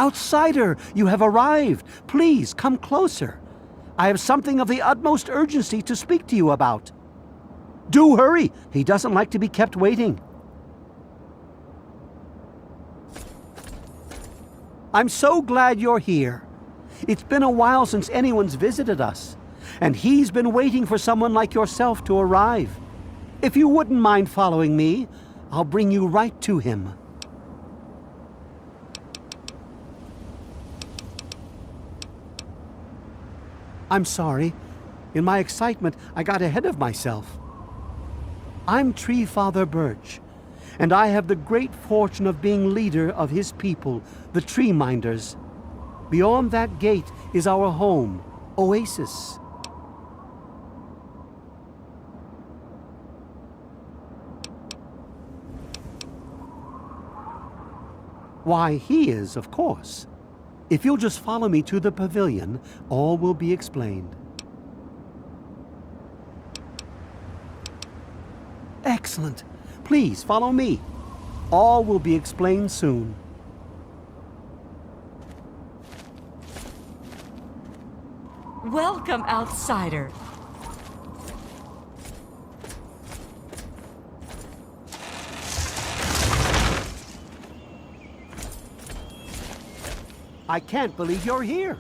Outsider, you have arrived. Please, come closer. I have something of the utmost urgency to speak to you about. Do hurry. He doesn't like to be kept waiting. I'm so glad you're here. It's been a while since anyone's visited us, and he's been waiting for someone like yourself to arrive. If you wouldn't mind following me, I'll bring you right to him. I'm sorry. In my excitement, I got ahead of myself. I'm Tree Father Birch, and I have the great fortune of being leader of his people, the Tree Minders. Beyond that gate is our home, Oasis. Why, he is, of course. If you'll just follow me to the pavilion, all will be explained. Excellent. Please follow me. All will be explained soon. Welcome, outsider. I can't believe you're here.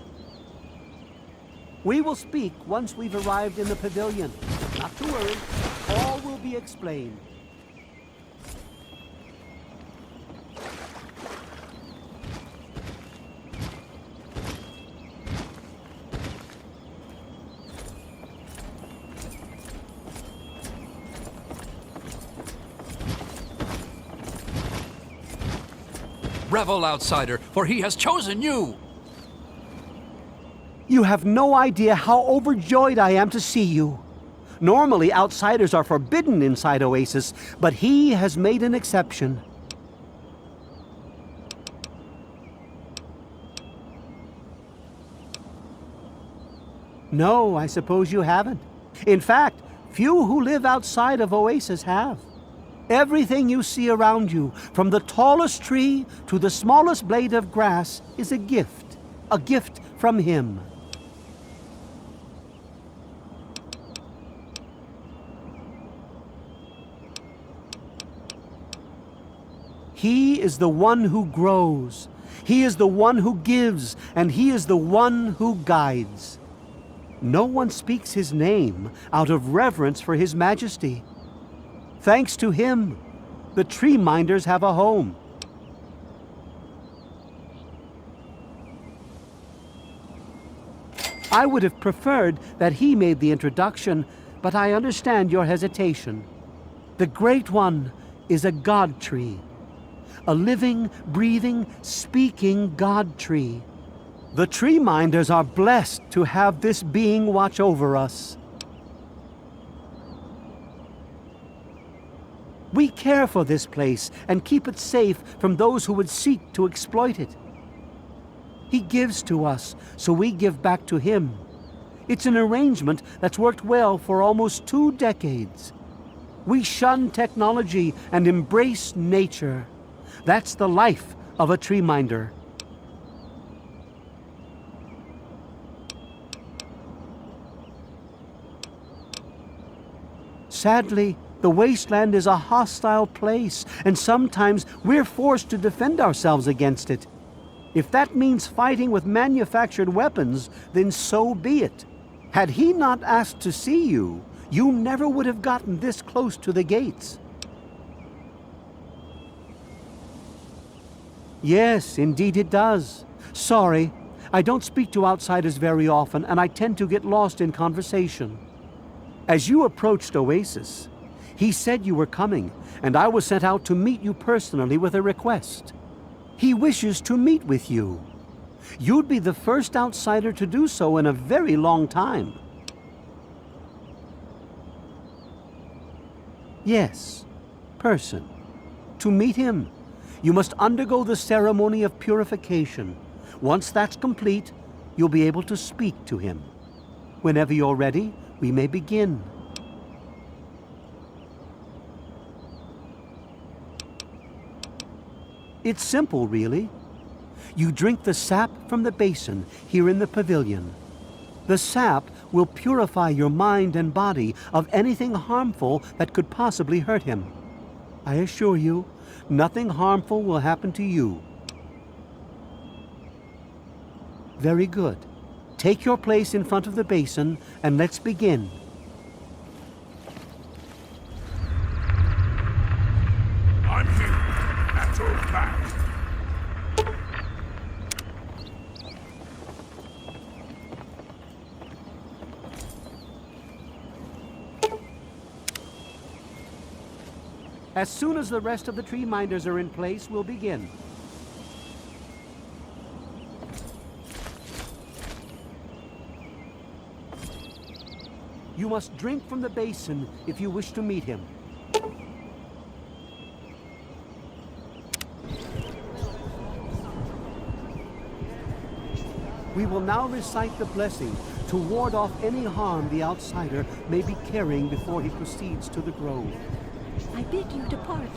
We will speak once we've arrived in the pavilion. Not to worry, all will be explained. Revel, outsider, for he has chosen you! You have no idea how overjoyed I am to see you. Normally, outsiders are forbidden inside Oasis, but he has made an exception. No, I suppose you haven't. In fact, few who live outside of Oasis have. Everything you see around you, from the tallest tree to the smallest blade of grass, is a gift from him. He is the one who grows. He is the one who gives, and he is the one who guides. No one speaks his name out of reverence for his majesty. Thanks to him, the Tree Minders have a home. I would have preferred that he made the introduction, but I understand your hesitation. The Great One is a God tree. A living, breathing, speaking God tree. The Tree Minders are blessed to have this being watch over us. We care for this place and keep it safe from those who would seek to exploit it. He gives to us, so we give back to him. It's an arrangement that's worked well for almost 2 decades. We shun technology and embrace nature. That's the life of a tree minder. Sadly, the wasteland is a hostile place, and sometimes we're forced to defend ourselves against it. If that means fighting with manufactured weapons, then so be it. Had he not asked to see you, you never would have gotten this close to the gates. Yes, indeed it does. Sorry, I don't speak to outsiders very often, and I tend to get lost in conversation. As you approached Oasis, he said you were coming, and I was sent out to meet you personally with a request. He wishes to meet with you. You'd be the first outsider to do so in a very long time. Yes, person. To meet him, you must undergo the ceremony of purification. Once that's complete, you'll be able to speak to him. Whenever you're ready, we may begin. It's simple, really. You drink the sap from the basin here in the pavilion. The sap will purify your mind and body of anything harmful that could possibly hurt him. I assure you, nothing harmful will happen to you. Very good. Take your place in front of the basin and let's begin. I'm here, at your back. As soon as the rest of the tree minders are in place, we'll begin. You must drink from the basin if you wish to meet him. We will now recite the blessing to ward off any harm the outsider may be carrying before he proceeds to the grove. I bid you depart,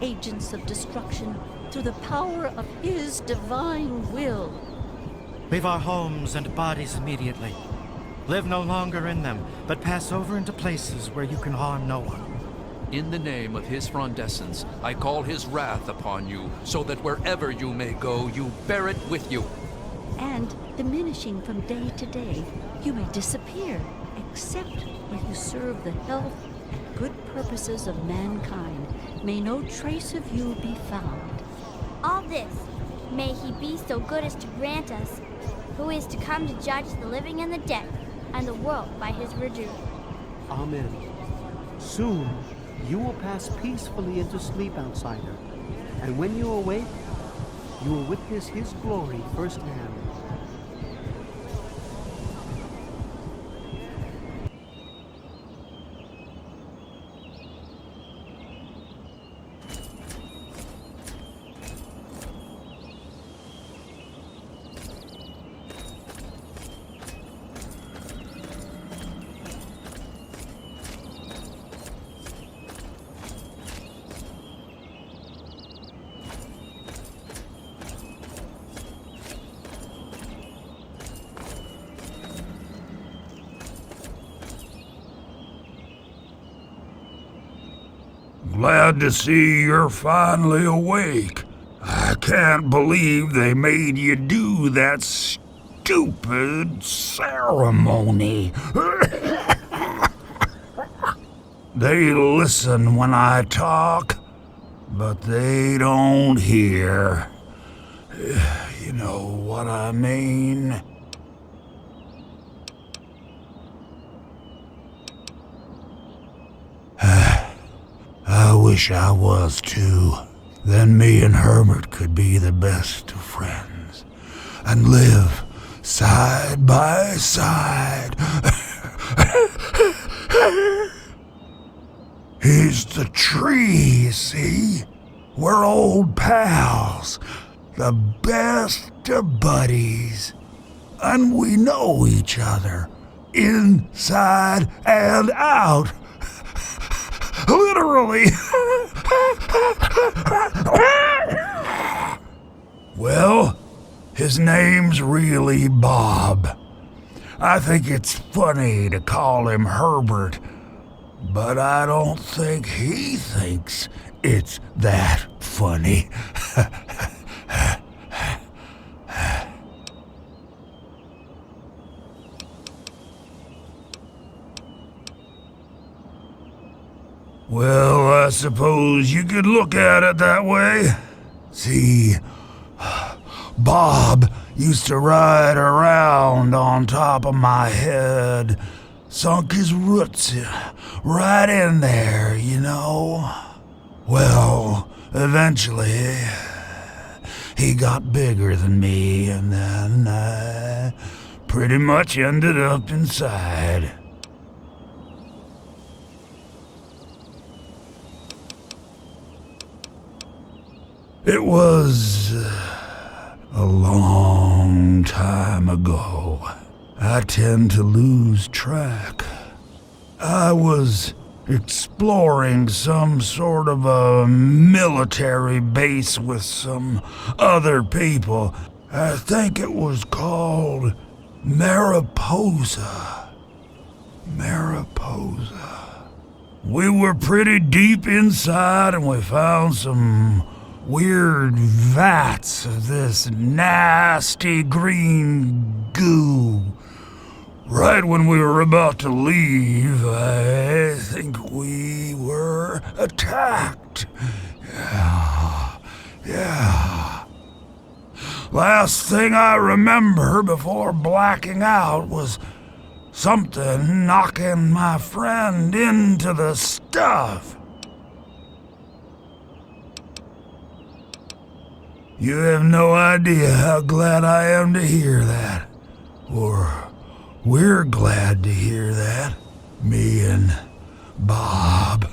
agents of destruction, through the power of his divine will. Leave our homes and bodies immediately. Live no longer in them, but pass over into places where you can harm no one. In the name of his frondescence, I call his wrath upon you, so that wherever you may go, you bear it with you. And, diminishing from day to day, you may disappear, except where you serve the health and good purposes of mankind. May no trace of you be found. All this, may he be so good as to grant us, who is to come to judge the living and the dead, and the world by his redo. Amen. Soon, you will pass peacefully into sleep, outsider. And when you awake, you will witness his glory firsthand. Glad to see you're finally awake. I can't believe they made you do that stupid ceremony. They listen when I talk, but they don't hear. You know what I mean? I wish I was too. Then me and Herbert could be the best of friends and live side by side. He's the tree, see? We're old pals, the best of buddies, and we know each other inside and out. Literally. Well, his name's really Bob. I think it's funny to call him Herbert, but I don't think he thinks it's that funny. Well, I suppose you could look at it that way. See, Bob used to ride around on top of my head, sunk his roots right in there, you know. Well, eventually, he got bigger than me, and then I pretty much ended up inside. It was a long time ago. I tend to lose track. I was exploring some sort of a military base with some other people. I think it was called Mariposa. Mariposa. We were pretty deep inside and we found some weird vats of this nasty green goo. Right when we were about to leave, I think we were attacked. Yeah. Last thing I remember before blacking out was something knocking my friend into the stuff. You have no idea how glad I am to hear that. Or we're glad to hear that. Me and Bob.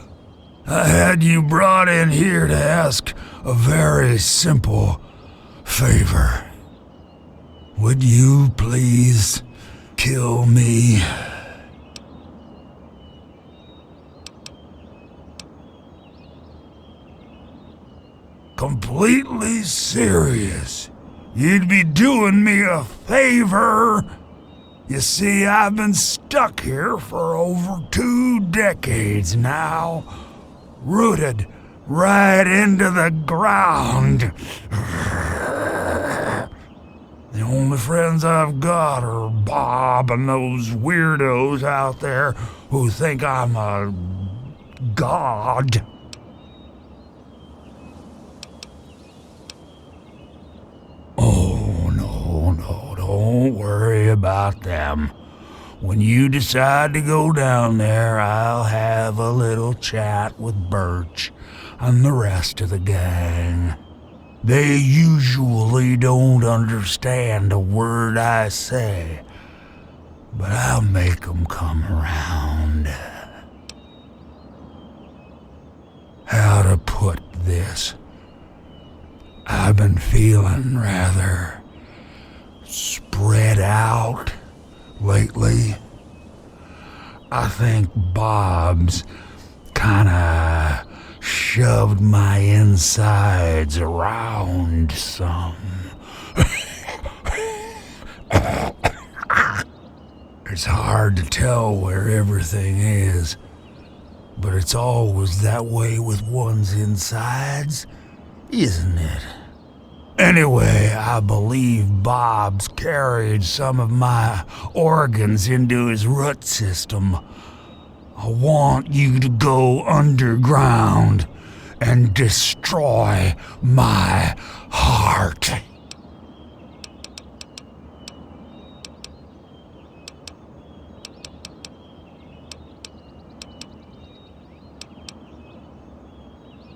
I had you brought in here to ask a very simple favor. Would you please kill me? Completely serious. You'd be doing me a favor. You see, I've been stuck here for over 2 decades now, rooted right into the ground. The only friends I've got are Bob and those weirdos out there who think I'm a god. Oh, no, don't worry about them. When you decide to go down there, I'll have a little chat with Birch and the rest of the gang. They usually don't understand a word I say, but I'll make 'em come around. How to put this? I've been feeling rather spread out lately. I think Bob's kinda shoved my insides around some. It's hard to tell where everything is, but it's always that way with one's insides, isn't it? Anyway, I believe Bob's carried some of my organs into his root system. I want you to go underground and destroy my heart.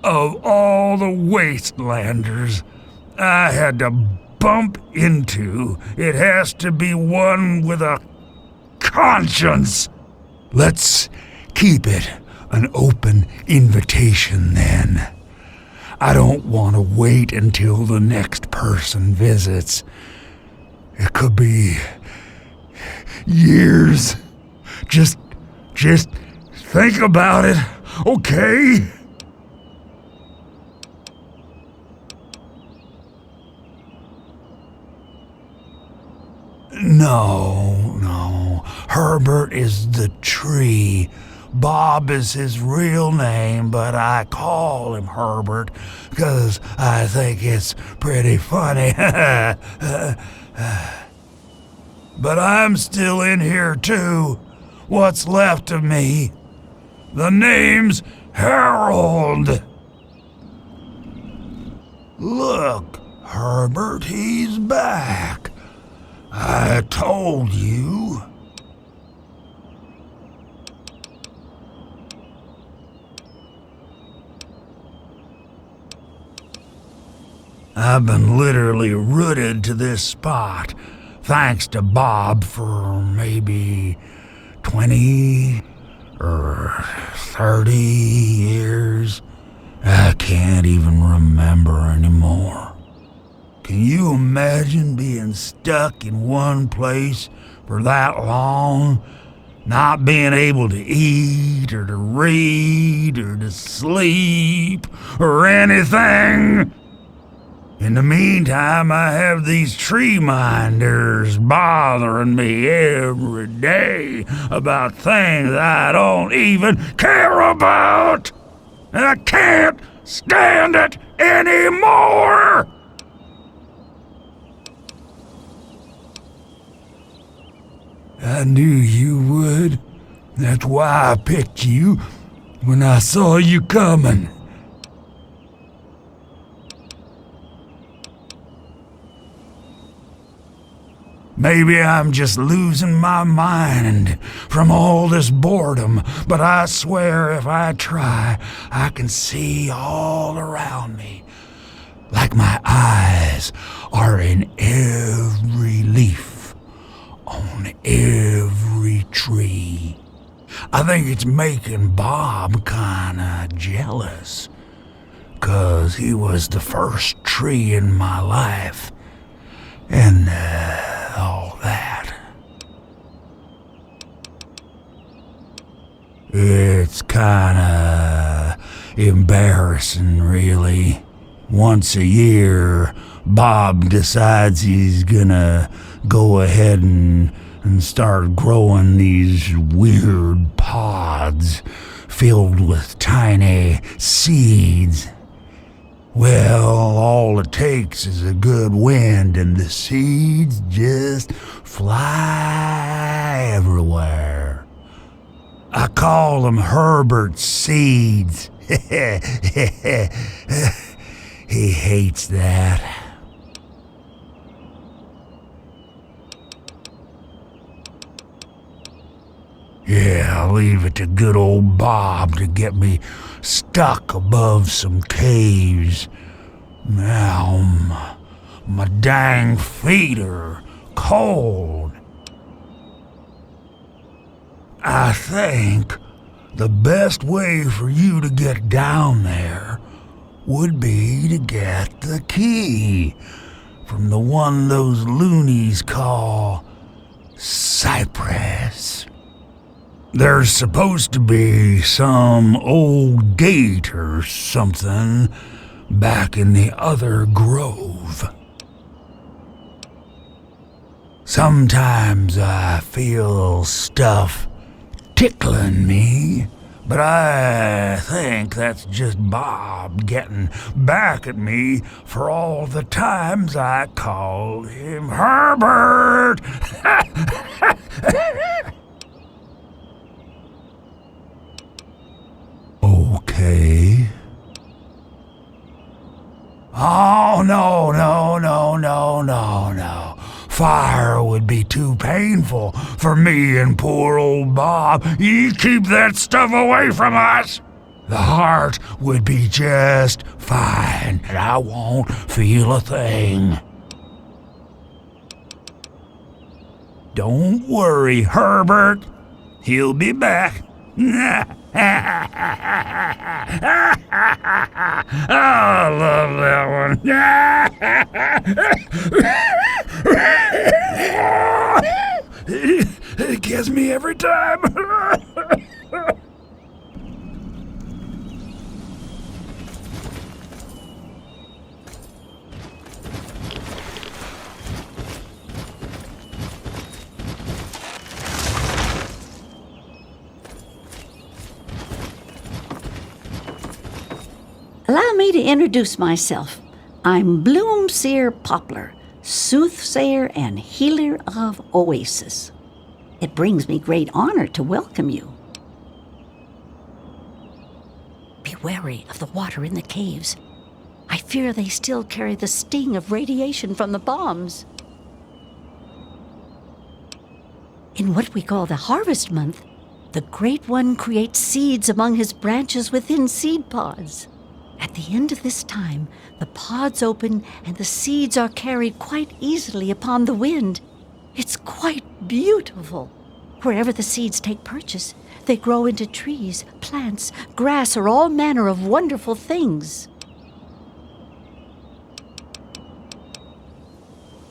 Of all the wastelanders I had to bump into, it has to be one with a conscience. Let's keep it an open invitation then. I don't want to wait until the next person visits. It could be years. Just think about it, okay? No. Herbert is the tree. Bob is his real name, but I call him Herbert because I think it's pretty funny. But I'm still in here too. What's left of me? The name's Harold. Look, Herbert, he's back. I told you. I've been literally rooted to this spot, thanks to Bob, for maybe 20 or 30 years. I can't even remember anymore. Can you imagine being stuck in one place for that long? Not being able to eat or to read or to sleep or anything. In the meantime, I have these tree minders bothering me every day about things I don't even care about. And I can't stand it anymore! I knew you would. That's why I picked you when I saw you coming. Maybe I'm just losing my mind from all this boredom, but I swear if I try, I can see all around me. Like my eyes are in every leaf, on every tree. I think it's making Bob kinda jealous, 'cause he was the first tree in my life, and all that. It's kinda embarrassing, really. Once a year, Bob decides he's gonna go ahead and start growing these weird pods filled with tiny seeds. Well, all it takes is a good wind and the seeds just fly everywhere. I call them Herbert's seeds. He hates that. Yeah, I'll leave it to good old Bob to get me stuck above some caves. Now, my dang feet are cold. I think the best way for you to get down there would be to get the key from the one those loonies call Cypress. There's supposed to be some old gate or something back in the other grove. Sometimes I feel stuff tickling me, but I think that's just Bob getting back at me for all the times I called him Herbert. Okay. Oh, no. Fire would be too painful for me and poor old Bob. You keep that stuff away from us. The heart would be just fine, and I won't feel a thing. Don't worry, Herbert. He'll be back. I love that one. It gets me every time. Allow me to introduce myself. I'm Bloomseer Poplar, soothsayer and healer of Oasis. It brings me great honor to welcome you. Be wary of the water in the caves. I fear they still carry the sting of radiation from the bombs. In what we call the harvest month, the Great One creates seeds among his branches within seed pods. At the end of this time, the pods open and the seeds are carried quite easily upon the wind. It's quite beautiful. Wherever the seeds take purchase, they grow into trees, plants, grass, or all manner of wonderful things.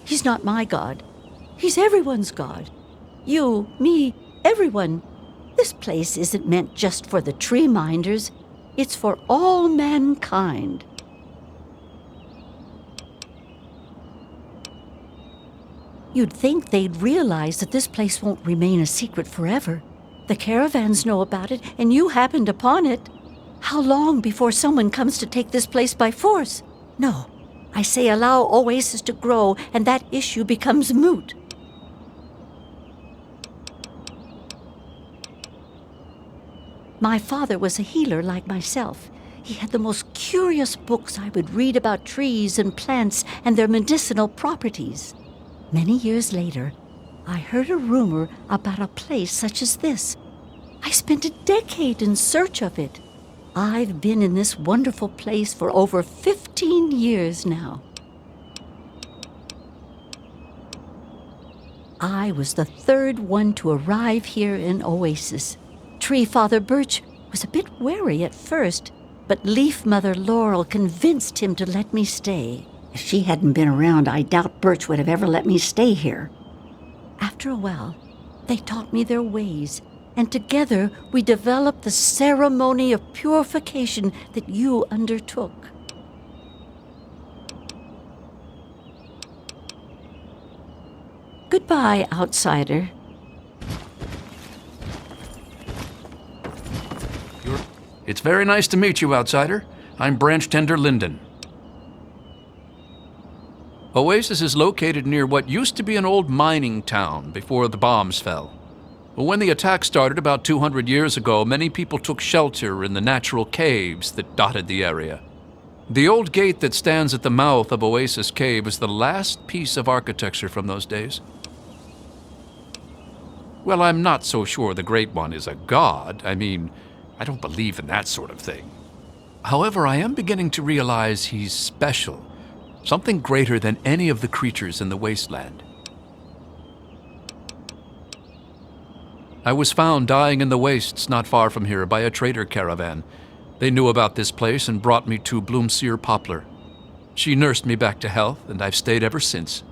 He's not my God. He's everyone's God. You, me, everyone. This place isn't meant just for the tree minders. It's for all mankind. You'd think they'd realize that this place won't remain a secret forever. The caravans know about it, and you happened upon it. How long before someone comes to take this place by force? No, I say allow Oasis to grow, and that issue becomes moot. My father was a healer like myself. He had the most curious books I would read about trees and plants and their medicinal properties. Many years later, I heard a rumor about a place such as this. I spent a decade in search of it. I've been in this wonderful place for over 15 years now. I was the third one to arrive here in Oasis. Tree Father Birch was a bit wary at first, but Leaf Mother Laurel convinced him to let me stay. If she hadn't been around, I doubt Birch would have ever let me stay here. After a while, they taught me their ways, and together we developed the ceremony of purification that you undertook. Goodbye, outsider. It's very nice to meet you, outsider. I'm Branch Tender Linden. Oasis is located near what used to be an old mining town before the bombs fell. When the attack started about 200 years ago, many people took shelter in the natural caves that dotted the area. The old gate that stands at the mouth of Oasis Cave is the last piece of architecture from those days. Well, I'm not so sure the Great One is a god. I mean, I don't believe in that sort of thing. However, I am beginning to realize he's special, something greater than any of the creatures in the wasteland. I was found dying in the wastes not far from here by a trader caravan. They knew about this place and brought me to Bloomseer Poplar. She nursed me back to health, and I've stayed ever since.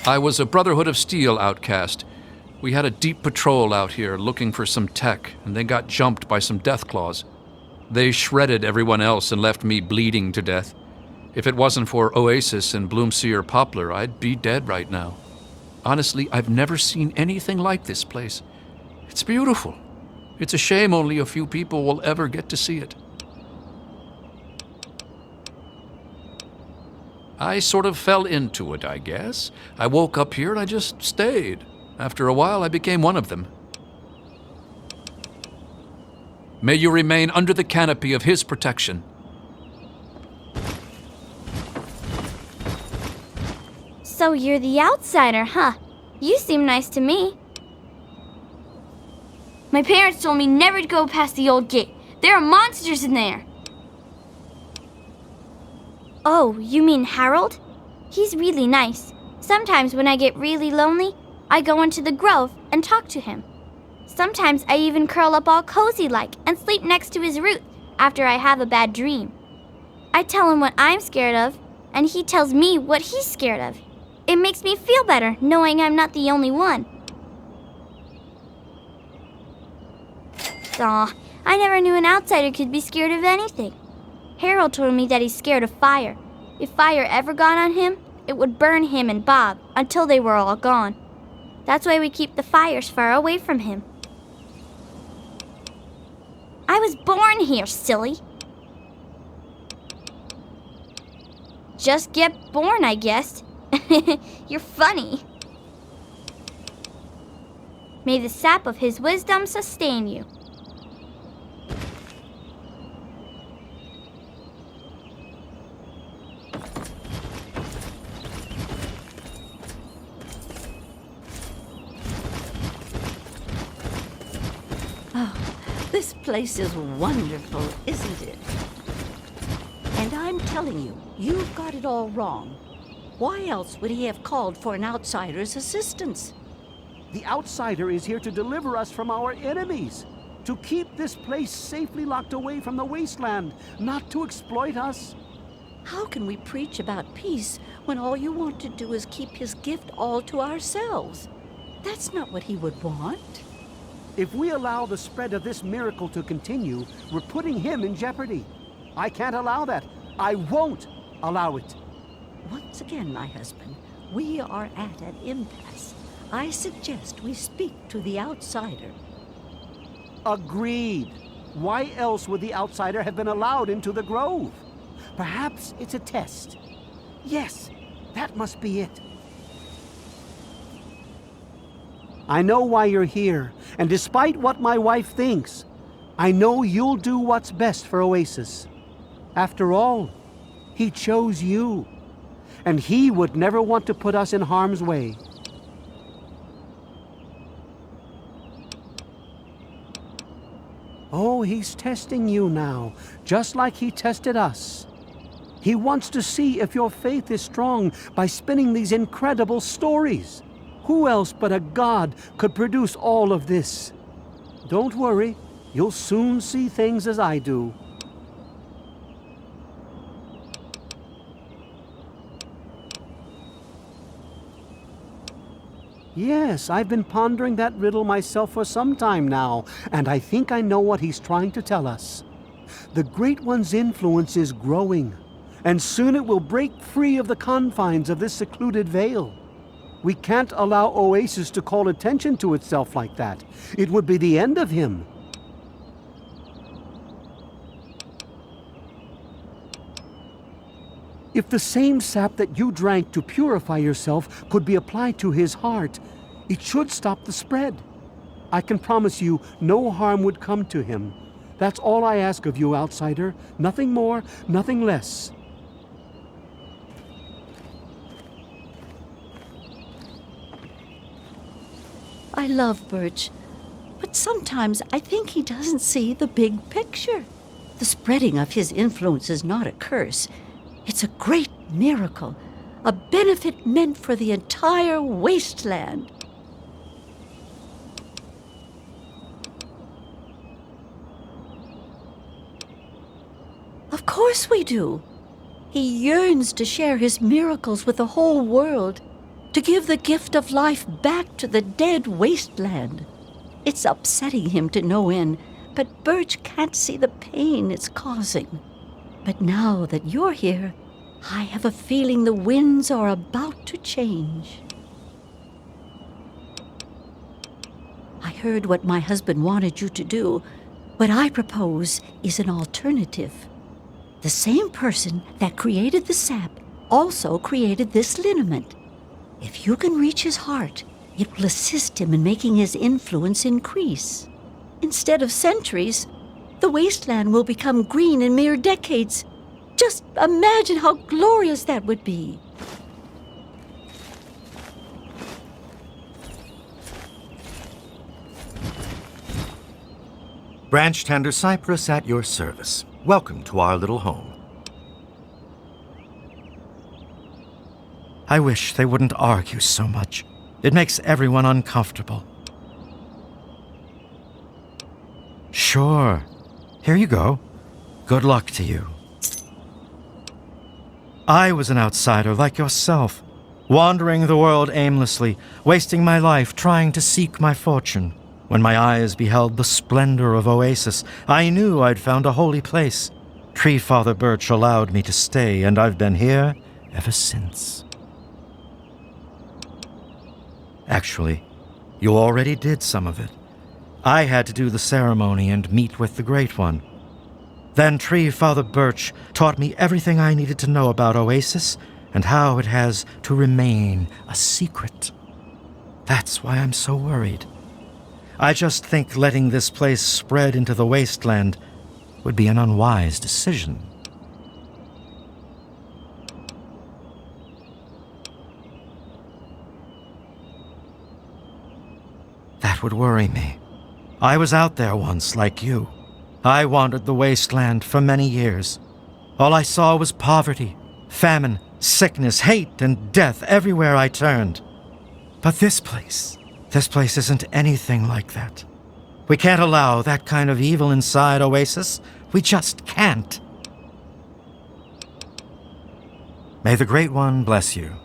I was a Brotherhood of Steel outcast. We had a deep patrol out here looking for some tech, and they got jumped by some Deathclaws. They shredded everyone else and left me bleeding to death. If it wasn't for Oasis and Bloomseer Poplar, I'd be dead right now. Honestly, I've never seen anything like this place. It's beautiful. It's a shame only a few people will ever get to see it. I sort of fell into it, I guess. I woke up here and I just stayed. After a while, I became one of them. May you remain under the canopy of his protection. So you're the outsider, huh? You seem nice to me. My parents told me never to go past the old gate. There are monsters in there. Oh, you mean Harold? He's really nice. Sometimes when I get really lonely, I go into the grove and talk to him. Sometimes I even curl up all cozy-like and sleep next to his root after I have a bad dream. I tell him what I'm scared of, and he tells me what he's scared of. It makes me feel better knowing I'm not the only one. Aw, I never knew an outsider could be scared of anything. Harold told me that he's scared of fire. If fire ever got on him, it would burn him and Bob until they were all gone. That's why we keep the fires far away from him. I was born here, silly. Just get born, I guess. You're funny. May the sap of his wisdom sustain you. This place is wonderful, isn't it? And I'm telling you, you've got it all wrong. Why else would he have called for an outsider's assistance? The outsider is here to deliver us from our enemies, to keep this place safely locked away from the wasteland, not to exploit us. How can we preach about peace when all you want to do is keep his gift all to ourselves? That's not what he would want. If we allow the spread of this miracle to continue, we're putting him in jeopardy. I can't allow that. I won't allow it. Once again, my husband, we are at an impasse. I suggest we speak to the outsider. Agreed. Why else would the outsider have been allowed into the grove? Perhaps it's a test. Yes, that must be it. I know why you're here, and despite what my wife thinks, I know you'll do what's best for Oasis. After all, he chose you, and he would never want to put us in harm's way. Oh, he's testing you now, just like he tested us. He wants to see if your faith is strong by spinning these incredible stories. Who else but a god could produce all of this? Don't worry, you'll soon see things as I do. Yes, I've been pondering that riddle myself for some time now, and I think I know what he's trying to tell us. The Great One's influence is growing, and soon it will break free of the confines of this secluded vale. We can't allow Oasis to call attention to itself like that. It would be the end of him. If the same sap that you drank to purify yourself could be applied to his heart, it should stop the spread. I can promise you no harm would come to him. That's all I ask of you, outsider. Nothing more, nothing less. I love Birch, but sometimes I think he doesn't see the big picture. The spreading of his influence is not a curse. It's a great miracle, a benefit meant for the entire wasteland. Of course we do. He yearns to share his miracles with the whole world, to give the gift of life back to the dead wasteland. It's upsetting him to no end, but Birch can't see the pain it's causing. But now that you're here, I have a feeling the winds are about to change. I heard what my husband wanted you to do. What I propose is an alternative. The same person that created the sap also created this liniment. If you can reach his heart, it will assist him in making his influence increase. Instead of centuries, the wasteland will become green in mere decades. Just imagine how glorious that would be. Branch Tender Cypress at your service. Welcome to our little home. I wish they wouldn't argue so much. It makes everyone uncomfortable. Sure. Here you go. Good luck to you. I was an outsider like yourself, wandering the world aimlessly, wasting my life trying to seek my fortune. When my eyes beheld the splendor of Oasis, I knew I'd found a holy place. Tree Father Birch allowed me to stay, and I've been here ever since. Actually, you already did some of it. I had to do the ceremony and meet with the Great One. Then Tree Father Birch taught me everything I needed to know about Oasis and how it has to remain a secret. That's why I'm so worried. I just think letting this place spread into the wasteland would be an unwise decision. That would worry me. I was out there once, like you. I wandered the wasteland for many years. All I saw was poverty, famine, sickness, hate, and death everywhere I turned. But this place isn't anything like that. We can't allow that kind of evil inside Oasis. We just can't. May the Great One bless you.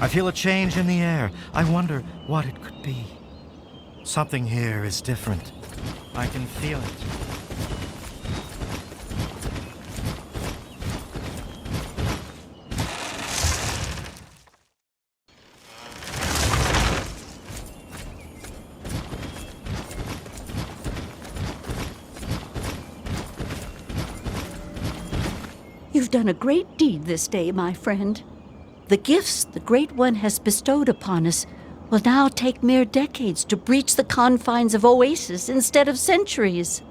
I feel a change in the air. I wonder what it could be. Something here is different. I can feel it. You've done a great deed this day, my friend. The gifts the Great One has bestowed upon us will now take mere decades to breach the confines of Oasis instead of centuries.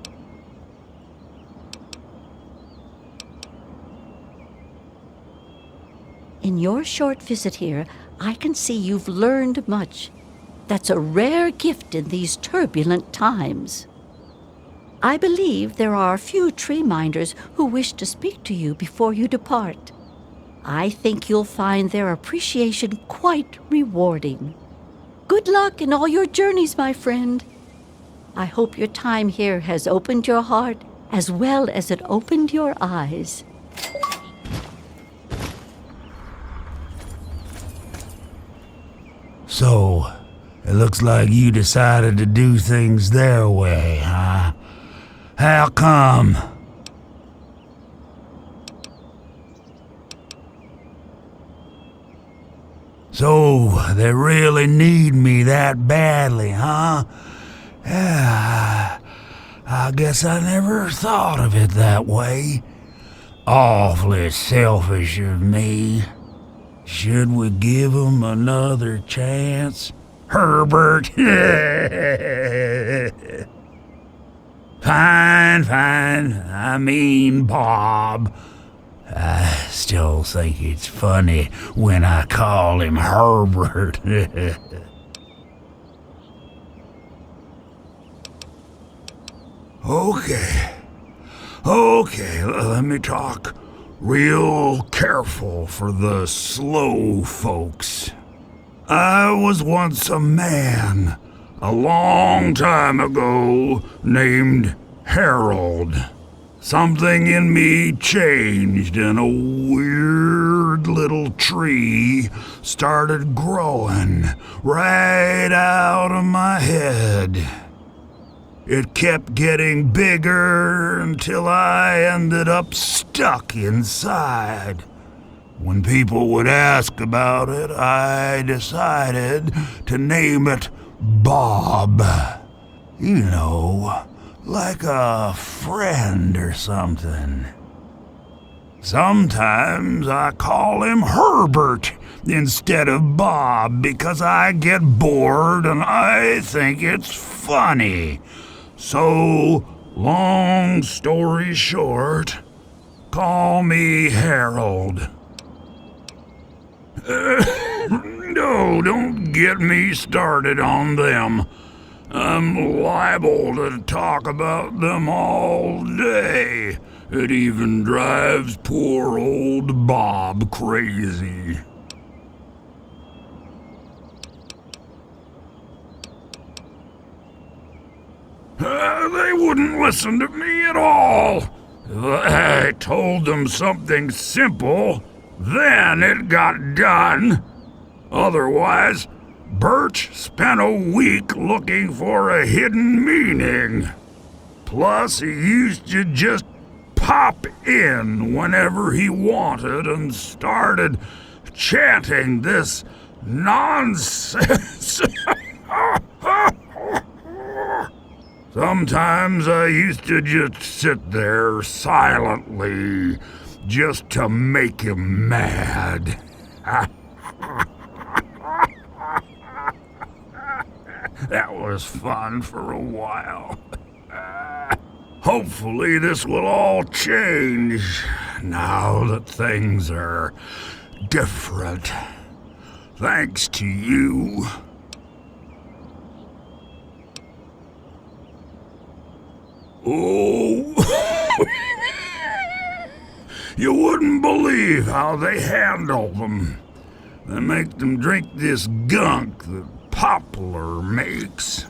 In your short visit here, I can see you've learned much. That's a rare gift in these turbulent times. I believe there are a few tree minders who wish to speak to you before you depart. I think you'll find their appreciation quite rewarding. Good luck in all your journeys, my friend. I hope your time here has opened your heart as well as it opened your eyes. So, it looks like you decided to do things their way, huh? How come? So, they really need me that badly, huh? Yeah, I guess I never thought of it that way. Awfully selfish of me. Should we give 'em another chance? Herbert? Fine. I mean, Bob. I still think it's funny when I call him Herbert. Okay, let me talk real careful for the slow folks. I was once a man, a long time ago, named Harold. Something in me changed and a weird little tree started growing right out of my head. It kept getting bigger until I ended up stuck inside. When people would ask about it, I decided to name it Bob. You know, like a friend or something. Sometimes I call him Herbert instead of Bob because I get bored and I think it's funny. So, long story short, call me Harold. No, don't get me started on them. I'm liable to talk about them all day. It even drives poor old Bob crazy. They wouldn't listen to me at all. I told them something simple, then it got done. Otherwise, Birch spent a week looking for a hidden meaning. Plus, he used to just pop in whenever he wanted and started chanting this nonsense. Sometimes I used to just sit there silently just to make him mad. That was fun for a while. Hopefully this will all change now that things are different. Thanks to you. Oh, you wouldn't believe how they handle them. They make them drink this gunk that Poplar makes.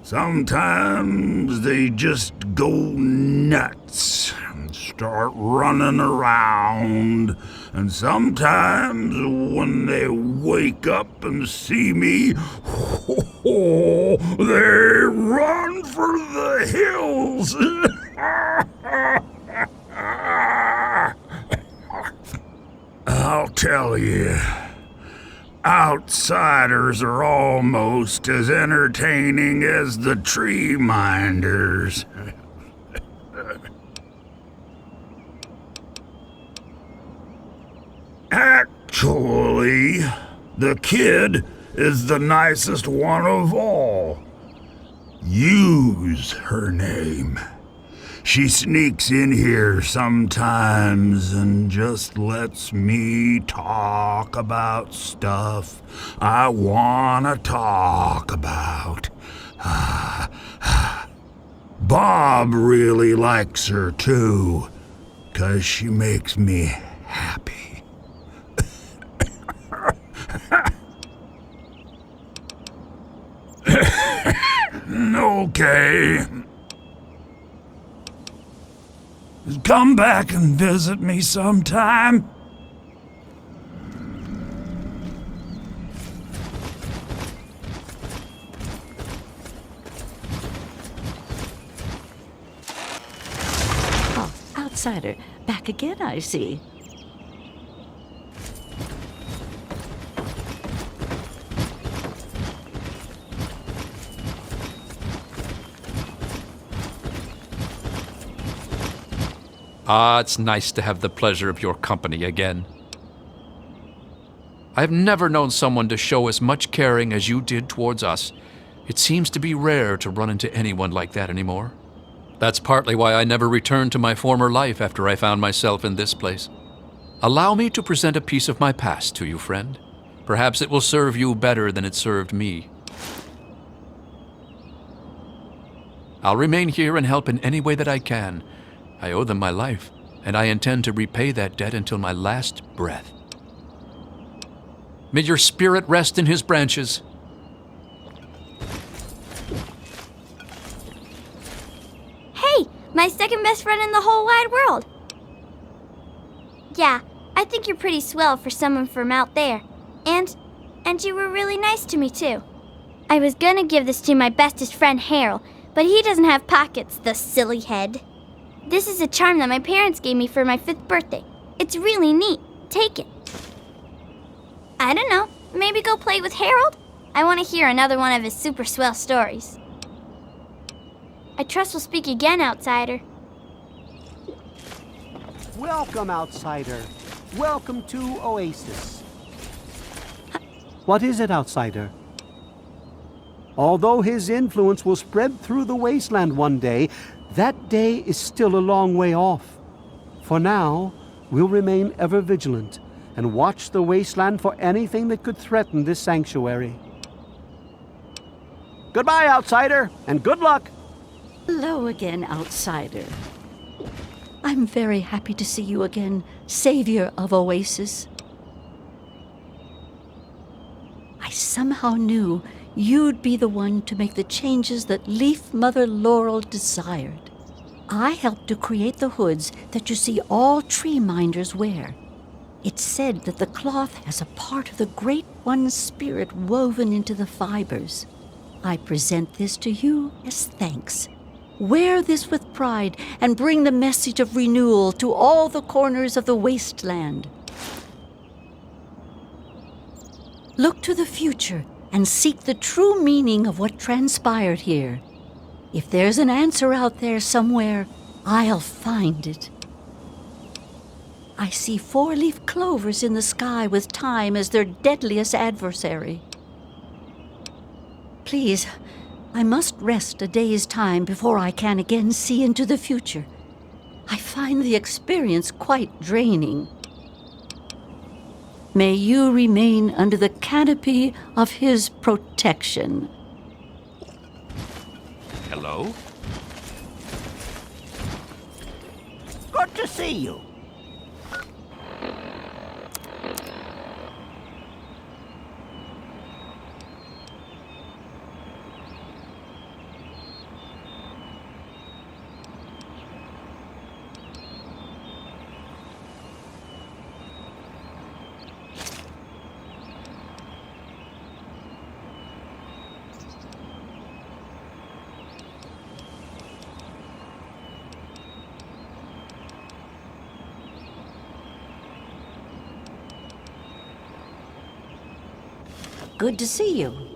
Sometimes they just go nuts and start running around, And sometimes when they wake up and see me, they run for the hills. I'll tell you, outsiders are almost as entertaining as the tree minders. Actually, the kid is the nicest one of all. Use her name. She sneaks in here sometimes and just lets me talk about stuff I wanna talk about. Bob really likes her too, 'cause she makes me happy. Okay. Come back and visit me sometime. Oh, outsider. Back again, I see. Ah, it's nice to have the pleasure of your company again. I've never known someone to show as much caring as you did towards us. It seems to be rare to run into anyone like that anymore. That's partly why I never returned to my former life after I found myself in this place. Allow me to present a piece of my past to you, friend. Perhaps it will serve you better than it served me. I'll remain here and help in any way that I can. I owe them my life, and I intend to repay that debt until my last breath. May your spirit rest in his branches. Hey, my second best friend in the whole wide world. Yeah, I think you're pretty swell for someone from out there. And you were really nice to me too. I was gonna give this to my bestest friend Harold, but he doesn't have pockets, the silly head. This is a charm that my parents gave me for my 5th birthday. It's really neat. Take it. I don't know. Maybe go play with Harold? I want to hear another one of his super swell stories. I trust we'll speak again, outsider. Welcome, outsider. Welcome to Oasis. What is it, outsider? Although his influence will spread through the wasteland one day, that day is still a long way off. For now, we'll remain ever vigilant and watch the wasteland for anything that could threaten this sanctuary. Goodbye, outsider, and good luck. Hello again, outsider. I'm very happy to see you again, savior of Oasis. I somehow knew you'd be the one to make the changes that Leaf Mother Laurel desired. I helped to create the hoods that you see all tree minders wear. It's said that the cloth has a part of the Great One's spirit woven into the fibers. I present this to you as thanks. Wear this with pride and bring the message of renewal to all the corners of the wasteland. Look to the future and seek the true meaning of what transpired here. If there's an answer out there somewhere, I'll find it. I see 4-leaf clovers in the sky with time as their deadliest adversary. Please, I must rest a day's time before I can again see into the future. I find the experience quite draining. May you remain under the canopy of his protection. Hello? Good to see you. Good to see you.